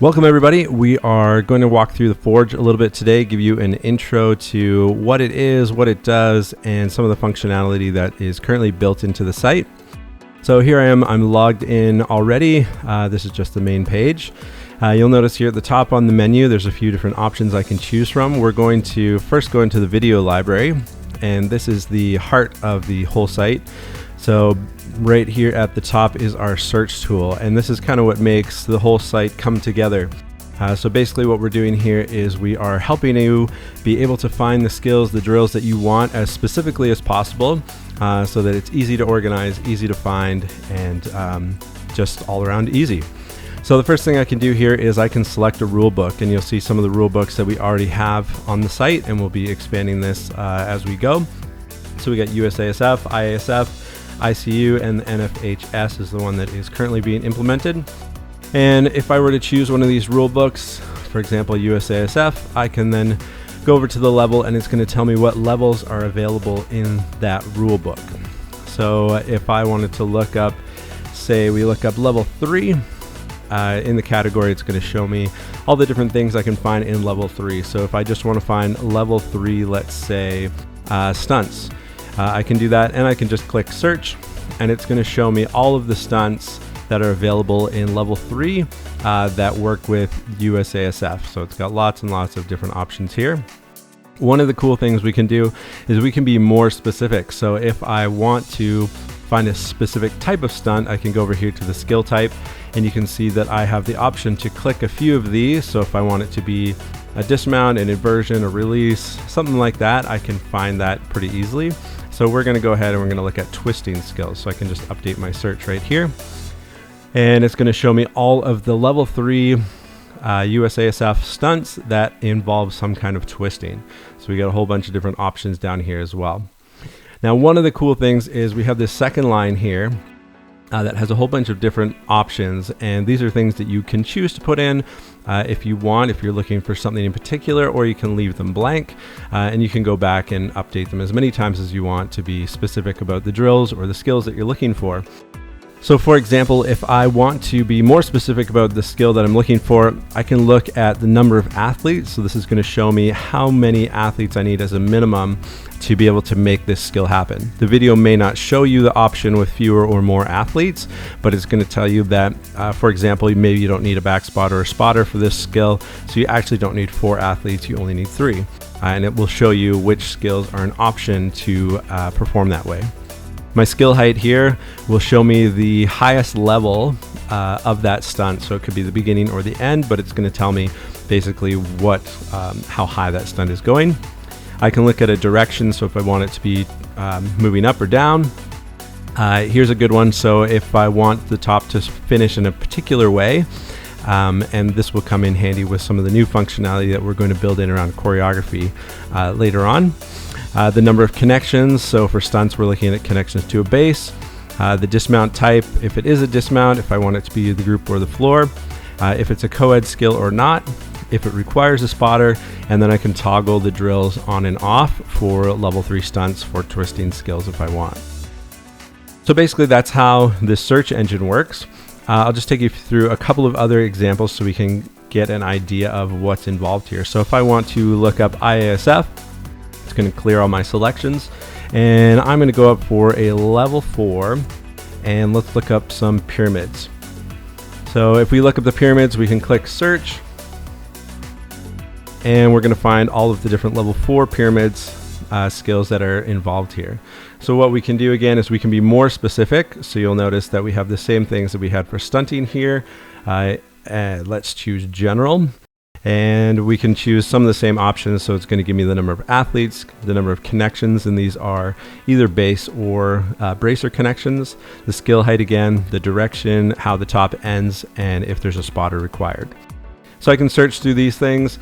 Welcome everybody. We are going to walk through the Forge a little bit today, give you an intro to what it is, what it does, and some of the functionality that is currently built into the site. So here I am, I'm logged in already. This is just the main page. You'll notice here at the top on the menu, there's a few different options I can choose from. We're going to first go into the video library, and this is the heart of the whole site. So right here at the top is our search tool, and this is kind of what makes the whole site come together. So basically what we're doing here is we are helping you be able to find the skills, the drills that you want as specifically as possible, so that it's easy to organize, easy to find, and just all around easy. So the first thing I can do here is I can select a rule book, and you'll see some of the rule books that we already have on the site, and we'll be expanding this as we go. So we got USASF, IASF, ICU, and the NFHS is the one that is currently being implemented. And if I were to choose one of these rule books, for example USASF, I can then go over to the level and it's going to tell me what levels are available in that rule book. So if I wanted to look up, say we look up level 3, in the category it's going to show me all the different things I can find in level 3. So if I just want to find level 3, let's say stunts, I can do that, and I can just click search, and it's going to show me all of the stunts that are available in level 3 that work with USASF. So it's got lots and lots of different options here. One of the cool things we can do is we can be more specific. So if I want to find a specific type of stunt, I can go over here to the skill type, and you can see that I have the option to click a few of these. So if I want it to be a dismount, an inversion, a release, something like that, I can find that pretty easily. So we're going to go ahead and we're going to look at twisting skills. So I can just update my search right here, and it's going to show me all of the level 3 USASF stunts that involve some kind of twisting. So we got a whole bunch of different options down here as well. Now, one of the cool things is we have this second line here that has a whole bunch of different options, and these are things that you can choose to put in if you want, if you're looking for something in particular, or you can leave them blank, and you can go back and update them as many times as you want to be specific about the drills or the skills that you're looking for. So for example, if I want to be more specific about the skill that I'm looking for, I can look at the number of athletes. So this is going to show me how many athletes I need as a minimum to be able to make this skill happen. The video may not show you the option with fewer or more athletes, but it's going to tell you that, for example, maybe you don't need a back spotter or spotter for this skill, so you actually don't need 4 athletes, you only need 3. And it will show you which skills are an option to perform that way. My skill height here will show me the highest level of that stunt. So it could be the beginning or the end, but it's going to tell me basically how high that stunt is going. I can look at a direction. So if I want it to be moving up or down, here's a good one. So if I want the top to finish in a particular way, and this will come in handy with some of the new functionality that we're going to build in around choreography later on. The number of connections, so for stunts we're looking at connections to a base. The dismount type, if it is a dismount, if I want it to be the group or the floor, if it's a co-ed skill or not, if it requires a spotter, and then I can toggle the drills on and off for level 3 stunts for twisting skills if I want. So basically that's how this search engine works. I'll just take you through a couple of other examples so we can get an idea of what's involved here. So if I want to look up IASF, it's going to clear all my selections, and I'm going to go up for a level 4, and let's look up some pyramids. So if we look up the pyramids, we can click search, and we're going to find all of the different level 4 pyramids skills that are involved here. So what we can do again is we can be more specific. So you'll notice that we have the same things that we had for stunting here. Let's choose general. And we can choose some of the same options. So it's going to give me the number of athletes, the number of connections, and these are either base or bracer connections, the skill height again, the direction, how the top ends, and if there's a spotter required. So I can search through these things.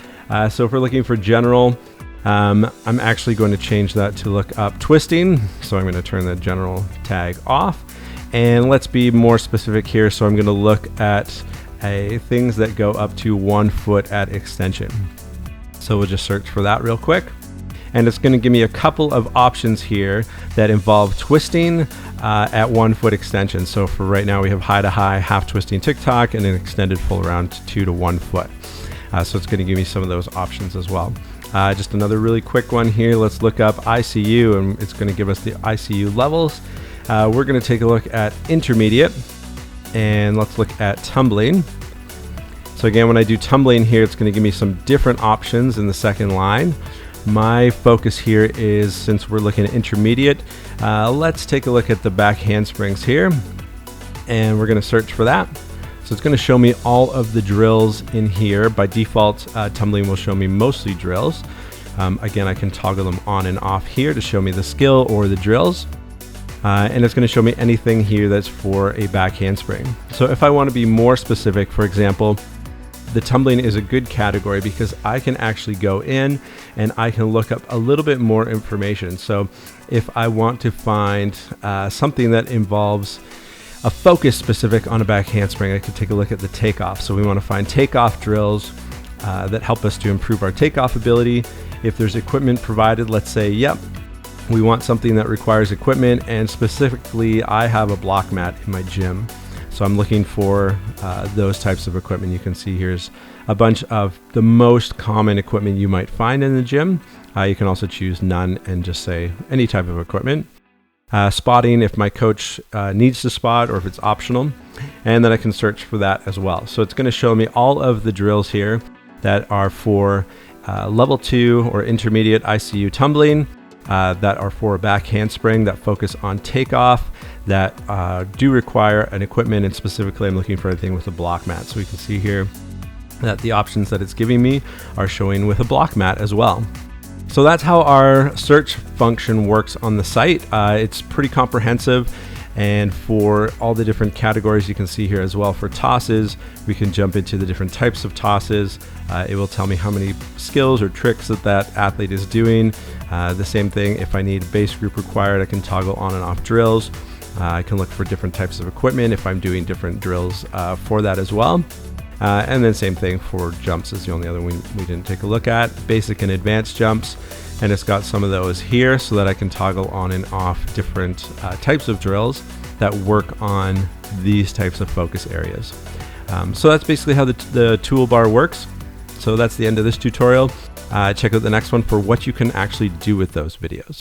So if we're looking for general, I'm actually going to change that to look up twisting. So I'm going to turn the general tag off, and let's be more specific here. So I'm going to look at things that go up to 1 foot at extension. So we'll just search for that real quick. and it's going to give me a couple of options here that involve twisting at 1 foot extension. So for right now we have high to high, half twisting tick-tock, and an extended full around 2 to 1 foot. So it's going to give me some of those options as well. Just another really quick one here. Let's look up ICU, and it's going to give us the ICU levels. We're going to take a look at intermediate, and let's look at tumbling. So again, when I do tumbling here, it's going to give me some different options in the second line. My focus here is, since we're looking at intermediate, let's take a look at the back handsprings here, and we're going to search for that. So it's going to show me all of the drills in here. By default, tumbling will show me mostly drills. Again, I can toggle them on and off here to show me the skill or the drills. And it's going to show me anything here that's for a back handspring. So if I want to be more specific, for example, the tumbling is a good category because I can actually go in and I can look up a little bit more information. So if I want to find something that involves a focus specific on a back handspring, I could take a look at the takeoff. So we want to find takeoff drills that help us to improve our takeoff ability. If there's equipment provided, let's say, yep, we want something that requires equipment, and specifically I have a block mat in my gym. So I'm looking for those types of equipment. You can see here's a bunch of the most common equipment you might find in the gym. You can also choose none and just say any type of equipment. Spotting, if my coach needs to spot or if it's optional. And then I can search for that as well. So it's going to show me all of the drills here that are for level 2 or intermediate ICU tumbling, that are for a back handspring, that focus on takeoff, that do require an equipment, and specifically I'm looking for anything with a block mat. So we can see here that the options that it's giving me are showing with a block mat as well. So that's how our search function works on the site. It's pretty comprehensive, and for all the different categories you can see here as well. For tosses, we can jump into the different types of tosses. It will tell me how many skills or tricks that athlete is doing. The same thing, if I need base group required, I can toggle on and off drills. I can look for different types of equipment if I'm doing different drills for that as well. And then same thing for jumps is the only other one we didn't take a look at. Basic and advanced jumps, and it's got some of those here so that I can toggle on and off different types of drills that work on these types of focus areas. So that's basically how the toolbar works. So that's the end of this tutorial. Check out the next one for what you can actually do with those videos.